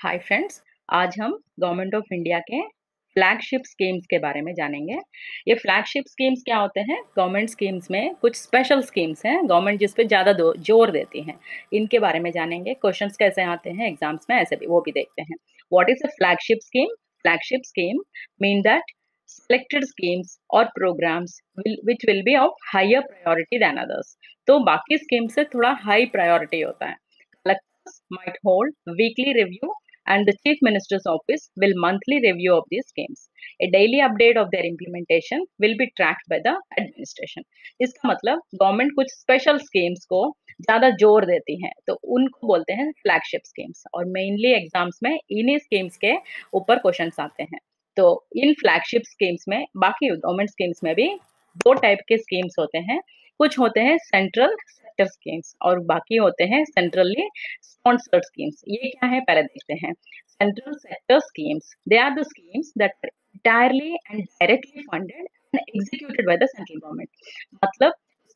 Hi friends. आज हम government of India के फ्लैगशिप स्कीम्स के बारे में जानेंगे। ये फ्लैगशिप स्कीम्स क्या होते हैं? गवर्नमेंट स्कीम्स में कुछ स्पेशल स्कीम्स हैं, गवर्नमेंट जिस पे ज़्यादा जोर देती हैं। इनके बारे में जानेंगे। क्वेश्चंस कैसे आते हैं एग्जाम्स में, ऐसे भी वो भी देखते हैं। What is a flagship scheme? Flagship scheme mean that selected schemes or programs which will be of higher priority than others। तो बाकी स्कीम से थोड़ा हाई प्रायोरिटी होता है। Collectors might hold weekly review and the Chief Minister's office will monthly review of these schemes। A daily update of their implementation will be tracked by the administration। इसका मतलब government कुछ special schemes को ज्यादा जोर देती है तो उनको बोलते हैं फ्लैगशिप स्कीम्स, और मेनली एग्जाम्स में इन्हीं स्कीम्स के ऊपर क्वेश्चंस आते हैं। तो इन फ्लैगशिप स्कीम्स में, बाकी गवर्नमेंट स्कीम्स में भी दो टाइप के स्कीम्स होते हैं। कुछ होते हैं सेंट्रल सेक्टर स्कीम्स और बाकी होते हैं सेंट्रली स्पॉन्सर्ड स्कीम्स। ये क्या है पहले देखते हैं। Central sector schemes, they are the schemes that are entirely and directly funded and executed by the central government। मतलब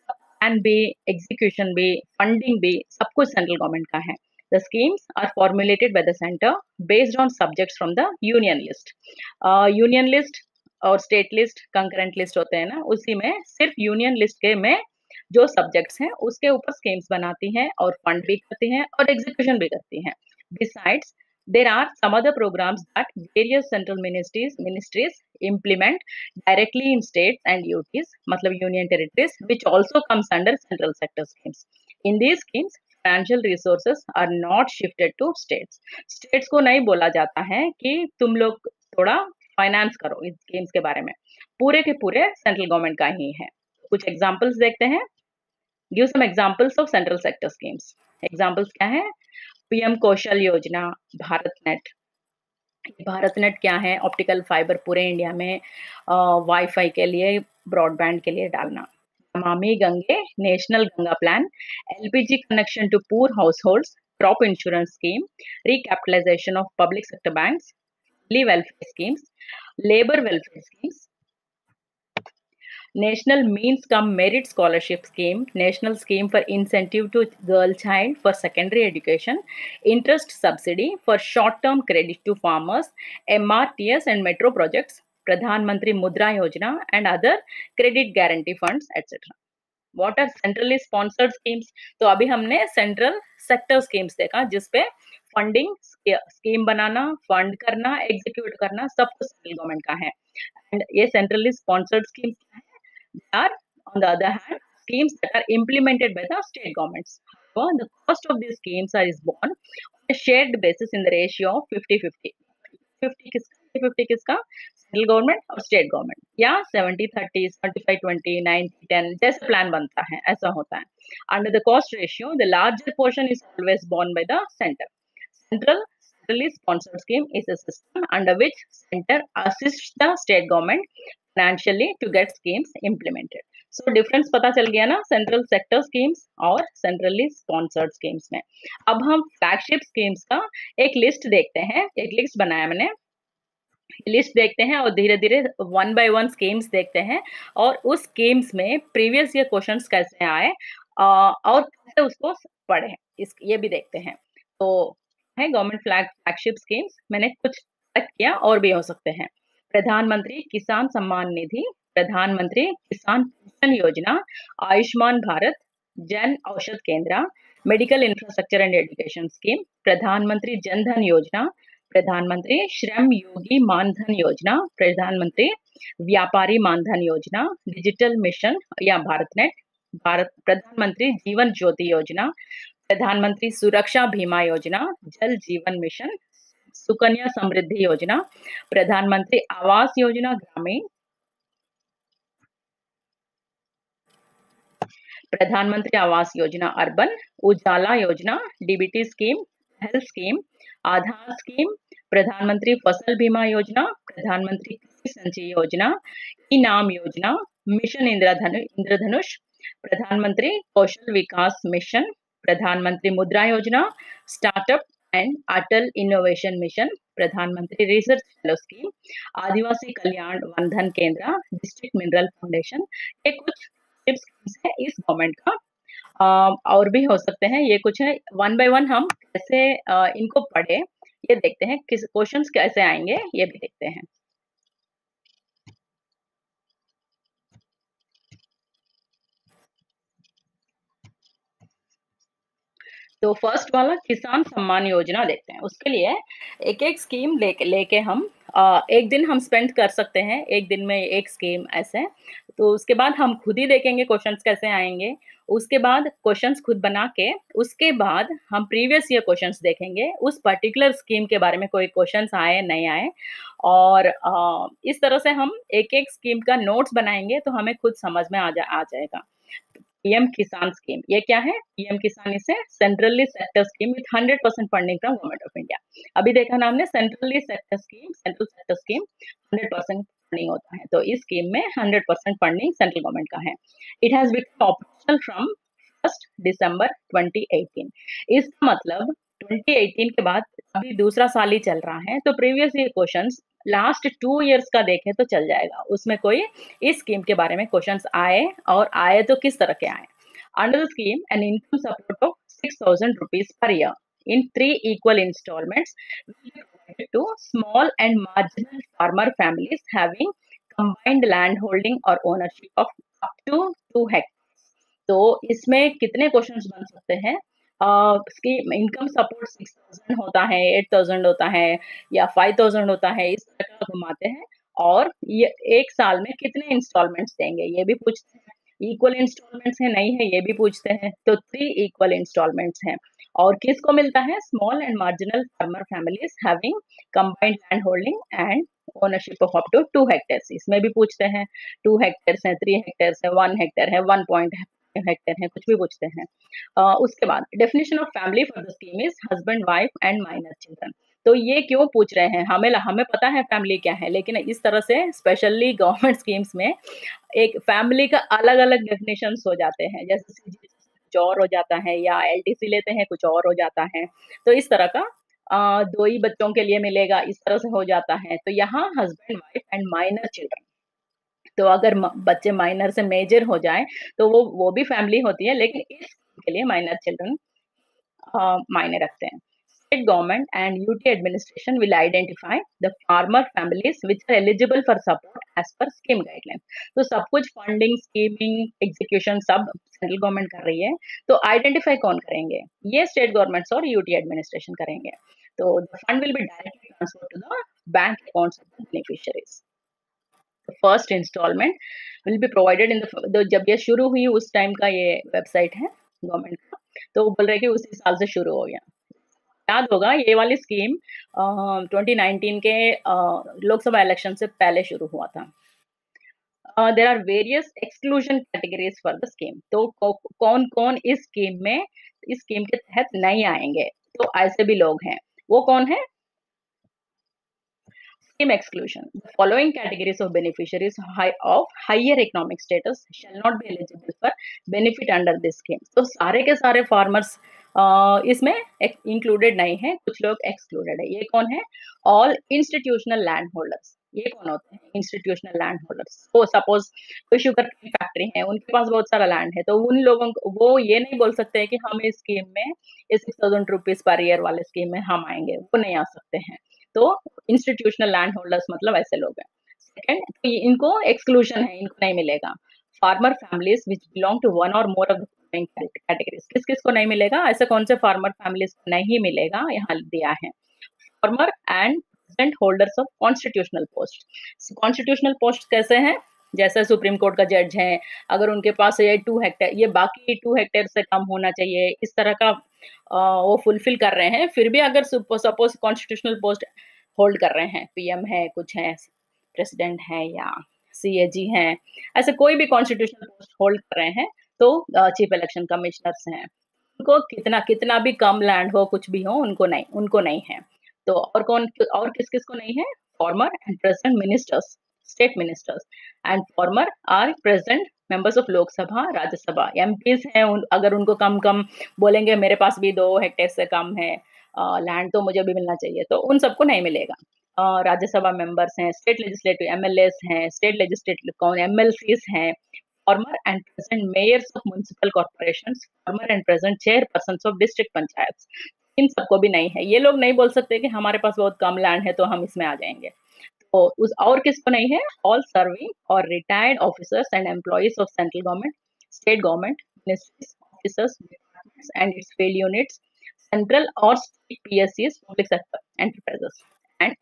प्लान भी, एग्जीक्यूशन भी, फंडिंग भी, सब कुछ सेंट्रल गवर्नमेंट का है। The schemes are formulated by the center based on subjects from the union list। Union list और state list concurrent list होते हैं ना, उसी में सिर्फ यूनियन लिस्ट के में जो सब्जेक्ट्स हैं उसके ऊपर स्कीम्स बनाती हैं और फंड भी करती हैं और एग्जीक्यूशन भी करती हैं। Besides, there are some other programs that various central ministries implement directly in states and UTs, मतलब union territories, which also comes under central sector schemes। In these schemes, financial resources are not shifted to states। States को नहीं बोला जाता है कि तुम लोग थोड़ा फाइनेंस करो इस स्कीम्स के बारे में, पूरे के पूरे सेंट्रल गवर्नमेंट का ही है। कुछ एग्जांपल्स देखते हैं। Give some examples of central sector schemes. Examples क्या है? PM Kaushal Yojana, Bharat net. Bharat net क्या है? ऑप्टिकल फाइबर पूरे इंडिया में वाईफाई के लिए, ब्रॉडबैंड के लिए डालना। Namami Gange national Ganga plan, LPG connection to poor households, crop insurance scheme, recapitalisation of public sector banks, welfare schemes, labour welfare schemes, National Means Cum Merit Scholarship Scheme, National Scheme for Incentive to Girl Child for Secondary Education, Interest Subsidy for Short-Term Credit to Farmers, MRTS and Metro Projects, Pradhan Mantri Mudra Yojana and other credit guarantee funds, etc। What are centrally sponsored schemes? तो अभी हमने central sector schemes देखा जिसपे funding, scheme बनाना, fund करना, execute करना सब कुछ central government का है। एंड ये centrally sponsored schemes are, on the other hand, schemes that are implemented by the state governments। However, the cost of these schemes is borne on a shared basis in the ratio of 50-50। 50 किसका? Central government और state government, या 70-30, 75-20, 90-10 जैसे plan बनता है, ऐसा होता है। Under the cost ratio the larger portion is always borne by the center। Centrally sponsored scheme is a system under which center assists the state government financially to get schemes implemented। So difference पता चल गया ना central sector schemes और centrally sponsored schemes में। अब हम flagship schemes का एक लिस्ट देखते हैं। एक लिस्ट बनाया मैंने, लिस्ट देखते हैं और धीरे धीरे वन बाय वन स्कीम्स देखते हैं और उस स्कीम्स में प्रीवियस ईयर क्वेश्चंस कैसे आए और कैसे उसको पढ़े, इस ये भी देखते हैं। तो है गवर्नमेंट फ्लैगशिप स्कीम्स, मैंने कुछ सेलेक्ट किया और भी हो सकते हैं। प्रधानमंत्री किसान सम्मान निधि, प्रधानमंत्री किसान पेंशन योजना, आयुष्मान भारत, जन औषध केंद्र, medical infrastructure and education scheme, प्रधानमंत्री जन धन योजना, प्रधानमंत्री श्रम योगी मानधन योजना, प्रधानमंत्री व्यापारी मानधन योजना, डिजिटल मिशन या भारत नेट, भारत प्रधानमंत्री जीवन ज्योति योजना, प्रधानमंत्री सुरक्षा बीमा योजना, जल जीवन मिशन, सुकन्या समृद्धि योजना, प्रधानमंत्री आवास योजना ग्रामीण, प्रधानमंत्री आवास योजना अर्बन, उजाला योजना, डीबीटी स्कीम, हेल्थ स्कीम, आधार स्कीम, प्रधानमंत्री फसल बीमा योजना, प्रधानमंत्री कृषि संचय योजना, इनाम योजना, मिशन इंद्रधनुष, प्रधानमंत्री कौशल विकास मिशन, प्रधानमंत्री मुद्रा योजना, startup and Atal innovation mission, प्रधानमंत्री रिसर्च फेलो स्कीम, आदिवासी कल्याण वन धन केंद्र, डिस्ट्रिक्ट मिनरल फाउंडेशन। ये कुछ स्कीम्स है इस गवर्नमेंट का। और भी हो सकते हैं, ये कुछ है। वन बाय वन हम कैसे इनको पढ़े ये देखते हैं किस क्वेश्चंस कैसे आएँगे, ये भी देखते हैं। तो फर्स्ट वाला किसान सम्मान योजना देखते हैं। उसके लिए एक-एक स्कीम लेके लेके हम एक दिन हम स्पेंड कर सकते हैं, एक दिन में एक स्कीम ऐसे। तो उसके बाद हम खुद ही देखेंगे क्वेश्चंस कैसे आएँगे। उसके बाद क्वेश्चंस खुद बना के, उसके बाद हम प्रीवियस ईयर क्वेश्चंस देखेंगे, उस पर्टिकुलर स्कीम के बारे में कोई क्वेश्चंस आए, नहीं आए और इस तरह से हम एक-एक स्कीम का नोट्स बनाएँगे, तो हमें खुद समझ में आ जाएगा। पीएम किसान स्कीम, ये क्या है? पीएम किसान इसे centrally sector scheme with 100% funding from government of India. अभी देखा ना हमने centrally sector scheme, central sector scheme 100% funding होता है। तो इस स्कीम में 100% फंडिंग सेंट्रल गवर्नमेंट का है। It has become operational from 1 दिसंबर 2018। इसका मतलब 2018 के बाद अभी दूसरा साल ही चल रहा है, तो previous year questions last 2 years का देखें तो चल जाएगा। उसमें कोई इस स्कीम के बारे में क्वेश्चंस आए और आए तो किस तरह के आए। Under the scheme an income support of 6000 rupees per year in 3 equal installments will be provided to small and marginal farmer families having combined land holding or ownership of up to 2 hectares। तो इसमें कितने questions बन सकते हैं? इसकी income support 6000 होता है, 8000 होता है या 5000 होता है, इस तरह का घुमाते हैं और ये 1 साल में कितने इंस्टॉलमेंट्स देंगे, ये भी पूछते हैं। इक्वल इंस्टॉलमेंट्स है, नहीं है, ये भी पूछते हैं। तो 3 इक्वल इंस्टॉलमेंट्स हैं और किसको मिलता है? Small and marginal farmer families having combined land holding and ownership of up to 2 hectares. इसमें भी पूछते हैं, 2 हेक्टेयर्स हैं, 3 हेक्टेयर्स है, 1 हेक्टेयर है, 1 पॉइंट हेक्टेयर है, कुछ भी पूछते हैं। उसके बाद definition of family for the scheme is husband wife and minor children. तो ये क्यों पूछ रहे हैं? हमें पता है फैमिली क्या है, लेकिन इस तरह से स्पेशली गवर्नमेंट स्कीम्स में एक फैमिली का अलग-अलग डेफिनिशंस हो जाते हैं। जैसे सीजीएचएस कुछ और हो जाता है या एलटीसी लेते हैं कुछ और हो जाता है। तो इस तरह का 2 ही बच्चों के लिए मिलेगा, इस तरह से हो जाता है। तो यहाँ husband wife and minor children. तो अगर बच्चे माइनर से मेजर हो जाएँ, तो वो भी फैमिली होती है, लेकिन इस के लिए माइनर चिल्ड्रन मायने रखते हैं। State government and UT administration will identify the farmer families which are eligible for support as per scheme guidelines। तो सब कुछ फंडिंग, स्कीमिंग, एग्जीक्यूशन सब सेंट्रल गवर्नमेंट कर रही है, तो आइडेंटिफाई कौन करेंगे? ये स्टेट गवर्नमेंट्स और यूटी एडमिनिस्ट्रेशन करेंगे। तो the fund will be directly transferred to the bank accounts of the beneficiaries. First instalment will be provided in the जब ये शुरू हुई उस टाइम का ये वेबसाइट है गवर्नमेंट का, तो वो बोल रहे हैं कि उसी साल से शुरू हो गया। याद होगा ये वाली स्कीम 2019 के लोकसभा इलेक्शन से पहले शुरू हुआ था। There are various exclusion categories for the scheme. तो कौन-कौन इस स्कीम के तहत नहीं आएँगे? तो ऐसे भी लोग हैं। वो कौन है? Scheme exclusion. The following categories of beneficiaries of higher economic status shall not be eligible for benefit under this scheme. तो सारे के सारे farmers इसमें इंक्लूडेड नहीं है, कुछ लोग एक्सक्लूडेड है। ये कौन है? All institutional land holders. ये कौन होते हैं? Institutional land holders. तो सपोज कोई शुगर की फैक्ट्री है, उनके पास बहुत सारा लैंड है, तो उन लोगों को वो ये नहीं बोल सकते हैं कि हम इस स्कीम में इस 6000 रुपीज पर ईयर वाले स्कीम में हम आएंगे, वो नहीं आ सकते हैं। तो इंस्टीट्यूशनल लैंड होल्डर्स मतलब ऐसे लोग हैं। सेकंड, तो इनको एक्सक्लूजन है, इनको नहीं मिलेगा। Farmer families which belong to one or more of the following categories. किस-किस को नहीं मिलेगा? ऐसे कौन से फार्मर फैमिलीज को नहीं मिलेगा? यहाँ दिया है। Farmer and present holders of constitutional post. Constitutional post कैसे हैं? जैसे सुप्रीम कोर्ट का जज है, अगर उनके पास ये 2 हेक्टेयर, ये बाकी 2 हेक्टेयर से कम होना चाहिए, इस तरह का वो फुलफिल कर रहे हैं, फिर भी अगर सपोज कॉन्स्टिट्यूशनल पोस्ट होल्ड कर रहे हैं, पीएम है, कुछ है, प्रेसिडेंट है या सीएजी हैं, ऐसे कोई भी कॉन्स्टिट्यूशनल पोस्ट होल्ड कर रहे हैं, तो चीफ इलेक्शन कमिश्नर्स हैं। उनको कितना भी कम लैंड हो, कुछ भी हो, उनको नहीं है। तो और किस-किस को नहीं है? Former and present ministers, state ministers and former or present members of Lok Sabha, Rajya Sabha, MPs हैं, अगर उनको कम-कम बोलेंगे मेरे पास भी 2 हेक्टेयर से कम है लैंड, तो मुझे भी मिलना चाहिए, तो उन सबको नहीं मिलेगा। राज्यसभा मेंबर्स हैं, स्टेट लेजिस्लेटिव एमएलएस हैं, स्टेट लेजिस्लेटिव कौन एमएलसीज़ हैं, farmer and present Myers of municipal corporations, farmer and present chairpersons of district panchayats. इन सबको भी नहीं है। ये लोग नहीं बोल सकते कि हमारे पास बहुत कम लैंड है तो हम इसमें आ जाएँगे। तो उस और किसको नहीं है? ऑल सर्विंग और retired officers and employees of central government, state government, ministries, officers, departments and it's fail units, central or state PSCs, public sector enterprises, and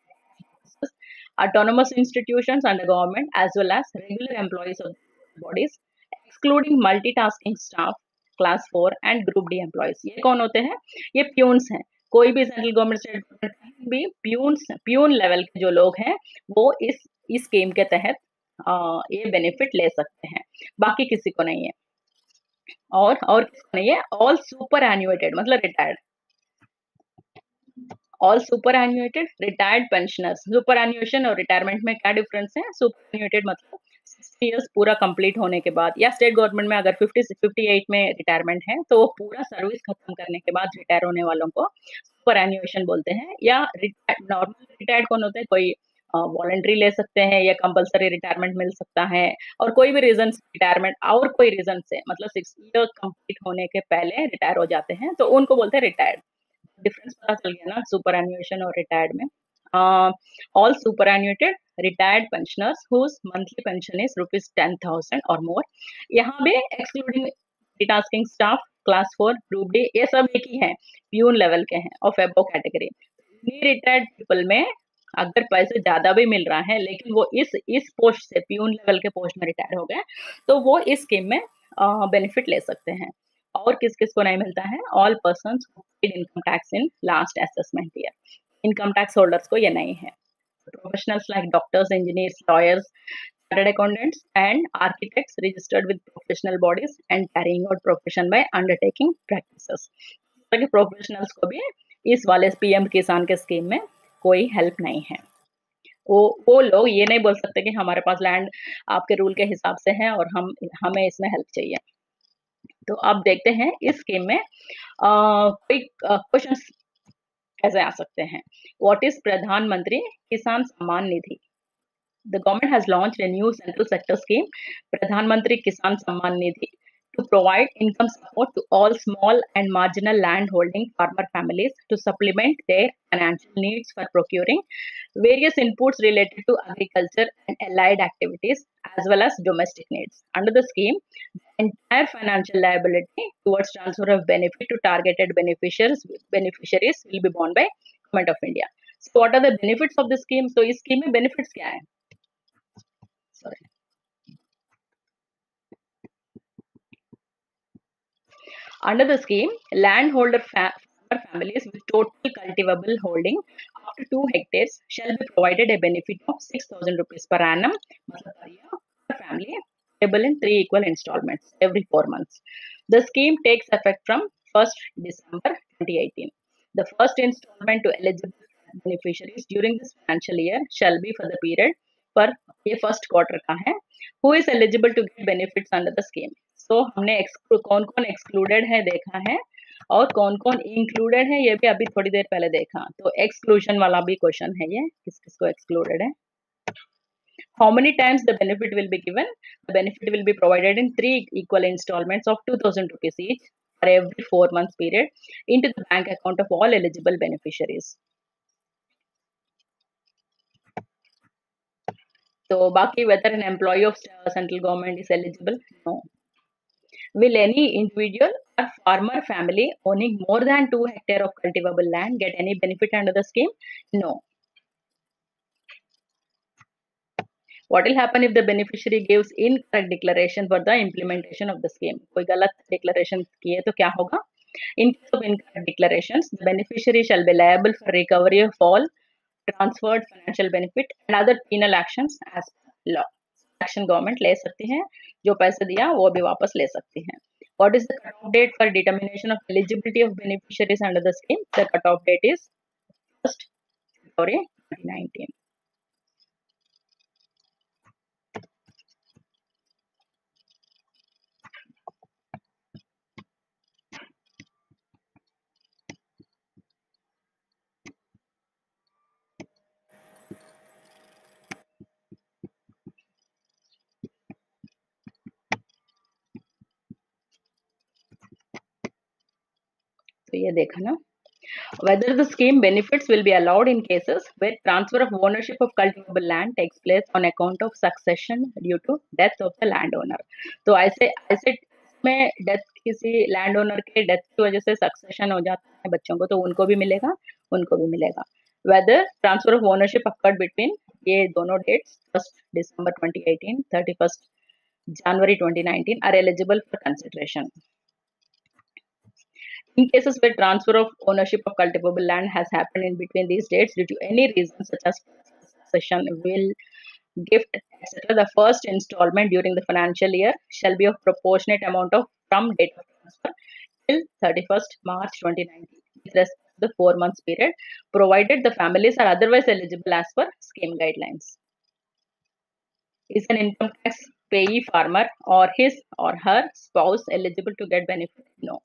autonomous institutions under government as well as regular employees of bodies, excluding multitasking staff, class 4 and group D employees. ये कौन होते हैं? ये peons हैं। कोई भी central government state government भी peon level के जो लोग हैं वो इस स्कीम के तहत ये बेनिफिट ले सकते हैं, बाकी किसी को नहीं है। और किसको नहीं है? ऑल सुपर एन्युएटेड मतलब retired, all superannuated retired pensioners. Superannuation और रिटायरमेंट में क्या डिफरेंस है? सुपर एन्युएटेड मतलब 60 इयर्स पूरा कंप्लीट होने के बाद, या स्टेट गवर्नमेंट में अगर 58 में रिटायरमेंट है तो वो पूरा सर्विस खत्म करने के बाद रिटायर होने वालों को सुपर एन्युएशन बोलते हैं। या नॉर्मल रिटायर्ड कौन होता है? कोई वॉलंटरी ले सकते हैं या कंपलसरी रिटायरमेंट मिल सकता है, और कोई भी रीजन रिटायरमेंट और कोई रीजन से मतलब 60 ईयर कंप्लीट होने के पहले रिटायर हो जाते हैं तो उनको बोलते हैं रिटायर्ड। डिफरेंस पता चल गया ना सुपर एन्युएशन और रिटायर्ड में। All superannuated retired pensioners whose monthly pension is rupees 10,000 or more. यहाँ पे excluding multitasking staff, class 4, group D, ये सब एक ही है, प्यून लेवल के हैं ऑफ एबो कैटेगरी। रिटायर्ड पीपल में अगर पैसे ज्यादा भी मिल रहा है लेकिन वो इस पोस्ट से प्यून लेवल के पोस्ट में रिटायर हो गए तो वो इस स्कीम में बेनिफिट ले सकते हैं। और किस-किस को नहीं मिलता है? All persons who paid income tax in last assessment year. Income tax holders को ये नहीं है। Professionals like doctors, engineers, lawyers, chartered accountants, and architects registered with professional bodies and carrying out profession by undertaking practices. ताकि professionals को भी इस वाले PM किसान के स्कीम में कोई हेल्प नहीं है। वो लोग ये नहीं बोल सकते कि हमारे पास लैंड आपके रूल के हिसाब से है और हमें इसमें हेल्प चाहिए। तो अब देखते हैं इस स्कीम में कोई क्वेश्चन कैसे आ सकते हैं। व्हाट इज प्रधानमंत्री किसान Samman Nidhi? The government has launched a new central sector scheme, Pradhan Mantri Kisan Samman Nidhi, to provide income support to all small and marginal land holding farmer families to supplement their financial needs for procuring various inputs related to agriculture and allied activities as well as domestic needs. Under the scheme, the entire financial liability towards transfer of benefit to targeted beneficiaries will be borne by Government of India. So what are the benefits of the scheme? So इस scheme में benefits क्या है? Sorry. Under the scheme, landholder families with total cultivable holding up to 2 hectares shall be provided a benefit of 6,000 rupees per annum per year per family, payable in 3 equal installments every 4 months. The scheme takes effect from 1st December 2018. The first installment to eligible beneficiaries during this financial year shall be for the period पर ये first quarter का है। Who is eligible to get benefits under the scheme? So हमने कौन कौन excluded है देखा है और कौन कौन इंक्लूडेड है ये भी अभी थोड़ी देर पहले देखा। तो एक्सक्लूजन वाला भी क्वेश्चन है, ये किस किस को एक्सक्लूडेड है। How many times the benefit will be given? The benefit will be provided in 3 equal installments of 2,000 rupees each for every 4 months period into the bank account of all eligible beneficiaries. So, Baki, whether an employee of central government is eligible? No. Will any individual or farmer family owning more than 2 hectares of cultivable land get any benefit under the scheme? No. What will happen if the beneficiary gives incorrect declaration for the implementation of the scheme? कोई गलत declaration किए तो क्या होगा? In case of incorrect declarations, the beneficiary shall be liable for recovery of all transferred financial benefit and other penal actions as per law. Action government ले सकती है, जो पैसे दिया वो भी वापस ले सकती है. What is the cutoff date for determination of eligibility of beneficiaries under the scheme? The cutoff date is 1st February 2019. तो ये देखा ना, Whether the scheme benefits will be allowed in cases where transfer of ownership of cultivable land takes place on account of succession due to death of the landowner. तो ऐसे ऐसे में death किसी land owner के death की वजह से succession हो जाता है बच्चों को, तो उनको भी मिलेगा, उनको भी मिलेगा. Whether transfer of ownership occurred between ये दोनों dates 1st December 2018, 31st January 2019 are eligible for consideration. In cases where transfer of ownership of cultivable land has happened in between these dates due to any reason such as succession, will, gift, etc., the first installment during the financial year shall be of proportionate amount of from date of transfer till 31st March 2019 with respect to the 4 months period, provided the families are otherwise eligible as per scheme guidelines. Is an income tax payee farmer or his or her spouse eligible to get benefit? No.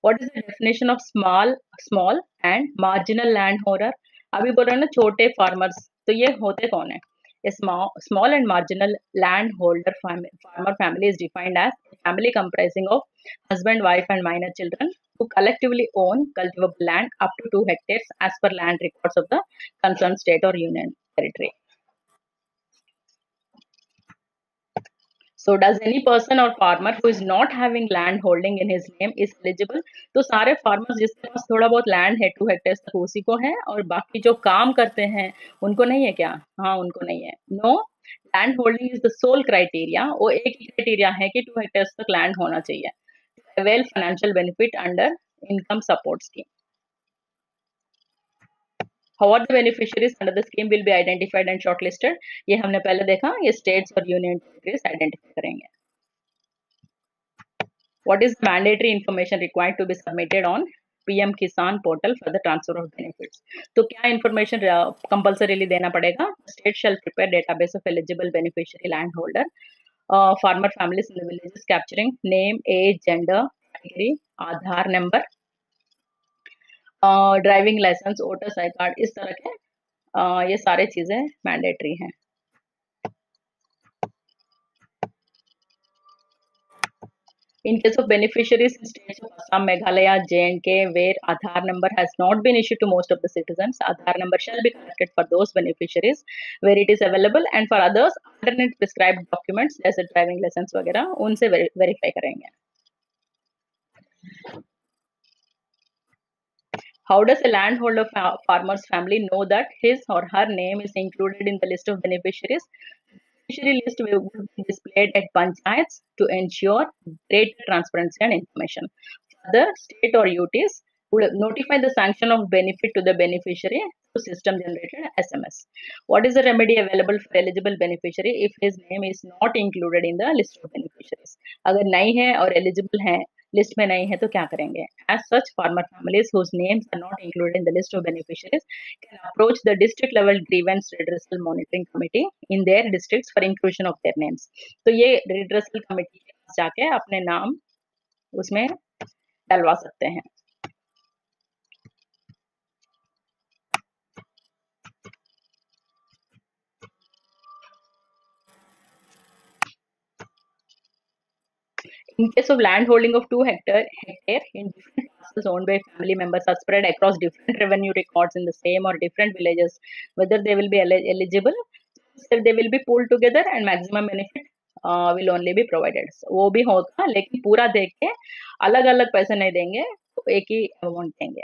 What is the definition of small and marginal landholder? अभी बोल रहे हैं ना छोटे farmers, तो ये होते कौन है? A small and marginal landholder farmer family is defined as a family comprising of husband, wife, and minor children who collectively own cultivable land up to 2 hectares as per land records of the concerned state or union territory. So does any person or farmer who is not having land holding in his name is eligible? तो सारे farmers जिसके पास थोड़ा बहुत land है 2 hectares तक उसी को है, और बाकी जो काम करते हैं उनको नहीं है क्या? हाँ, उनको नहीं है. No, land holding is the sole criteria. वो एक ही criteria है कि 2 hectares तक land होना चाहिए. Avail financial benefit under income support scheme. How are the beneficiaries under the scheme will be identified and shortlisted? ये हमने पहले देखा, ये states और union territories identify करेंगे. What is the mandatory information required to be submitted on PM Kisan portal for the transfer of benefits? तो क्या information compulsorily देना पड़ेगा? State shall prepare database of eligible beneficiary landholder, farmer families in the villages capturing name, age, gender, category, Aadhaar number, driving licence, voters I card, इस तरह के ये सारे चीजें मैंडेटरी हैं. In case of beneficiaries in states of Assam, Meghalaya, J&K, where Aadhaar number has not been issued to most of the citizens, Aadhaar number shall be collected for those beneficiaries where it is available, and for others, alternate prescribed documents जैसे driving license वगैरह उनसे verify करेंगे. How does a landholder farmer's family know that his or her name is included in the list of beneficiaries? Beneficiary list will be displayed at panchayats to ensure greater transparency and information. Further, state or UTs would notify the sanction of benefit to the beneficiary through system generated SMS. What is the remedy available for eligible beneficiary if his name is not included in the list of beneficiaries? अगर नहीं है और eligible है, list में नहीं है तो क्या करेंगे? As such, farmer families whose names are not included in the list of beneficiaries can approach the district level grievance redressal monitoring committee in their districts for inclusion of their names. तो ये redressal committee के पास जाके अपने नाम उसमें डलवा सकते हैं. In case of land holding of 2 hectare in different parcels owned by family members are spread across different revenue records in the same or different villages, whether they will be eligible, so they will be pooled together and maximum benefit will only be provided. So, वो भी होगा, लेकिन पूरा देख के अलग अलग पैसे नहीं देंगे, तो एक ही अमाउंट देंगे.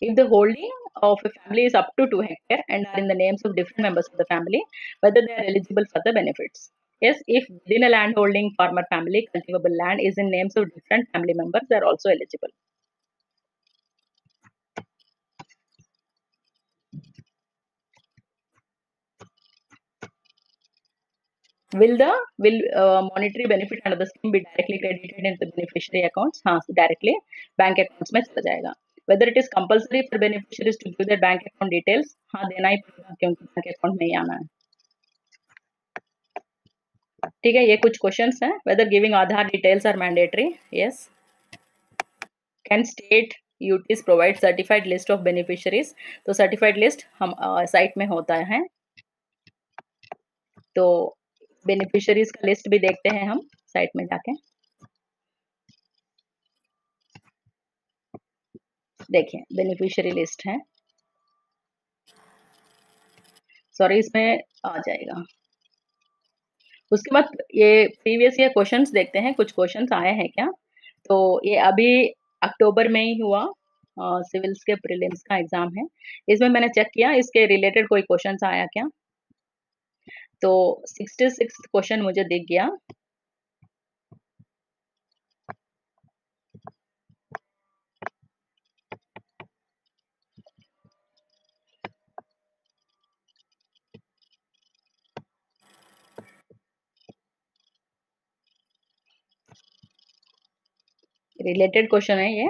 If the holding of a family is up to 2 hectares and are in the names of different members of the family, whether they are eligible for the benefits. Yes, if within a land holding farmer family, cultivable land is in names of different family members, they are also eligible. Will monetary benefit under the scheme be directly credited into the beneficiary accounts? हाँ, directly bank accounts में चला जाएगा. Whether it is compulsory for beneficiaries to give their bank account details? हाँ, देना ही पड़ेगा क्योंकि bank account में ही आना है. ठीक है, ये कुछ क्वेश्चंस हैं. Whether giving Aadhaar details are mandatory? Yes. Can state UTs provide certified list of beneficiaries? तो certified list हम साइट में होता है. तो बेनिफिशियरीज का लिस्ट भी देखते हैं हम साइट में जाके। देखिए बेनिफिशियरी लिस्ट है, सॉरी इसमें आ जाएगा। उसके बाद ये प्रीवियस ईयर क्वेश्चंस देखते हैं, कुछ क्वेश्चंस आए हैं क्या। तो ये अभी अक्टूबर में ही हुआ, सिविल्स के प्रीलिम्स का एग्जाम है। इसमें मैंने चेक किया इसके रिलेटेड कोई क्वेश्चंस आया क्या। तो 66 क्वेश्चन मुझे दिख गया। रिलेटेड क्वेश्चन है ये।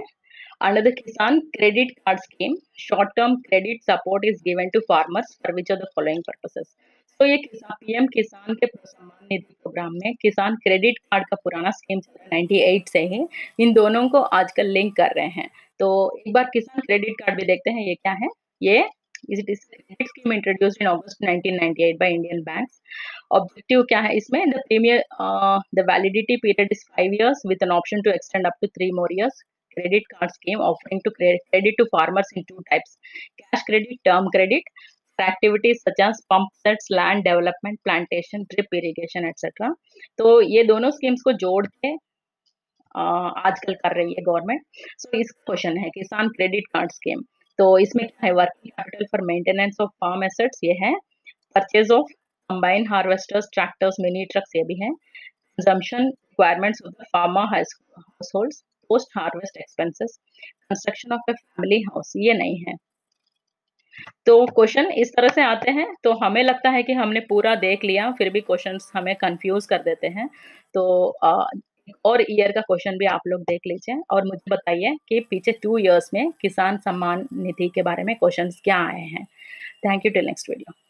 Under the Kisan credit card scheme, short term credit support is given to farmers for which of the following purposes. तो ये किसान पीएम किसान के सम्मान निधि प्रोग्राम में किसान क्रेडिट कार्ड का पुराना स्कीम चल रहा है 98 से ही, इन दोनों को आजकल लिंक कर रहे हैं। तो एक बार किसान क्रेडिट कार्ड भी देखते हैं ये क्या है। ये it is credit scheme introduced in August 1998 by Indian banks. Objective क्या है इसमें, the premier the validity period is 5 years with an option to extend up to 3 more years. Credit card scheme offering to credit to farmers in two types: cash credit, term credit for activities such as pump sets, land development, plantation, drip irrigation, etc. तो ये दोनों schemes को जोड़ के आजकल कर रही है गवर्नमेंट। सो इस क्वेश्चन है किसान क्रेडिट कार्ड स्कीम। तो इसमें क्या है, working capital for maintenance of farm assets ये है, purchase of combine harvesters, tractors, mini trucks ये भी है, consumption requirements of the farmer households, post harvest expenses, construction of a family house ये नहीं है। तो क्वेश्चन इस तरह से आते हैं, तो हमें लगता है कि हमने पूरा देख लिया, फिर भी क्वेश्चंस हमें कंफ्यूज कर देते हैं। तो और ईयर का क्वेश्चन भी आप लोग देख लीजिए और मुझे बताइए कि पीछे 2 इयर्स में किसान सम्मान निधि के बारे में क्वेश्चंस क्या आए हैं। Thank you, till next video.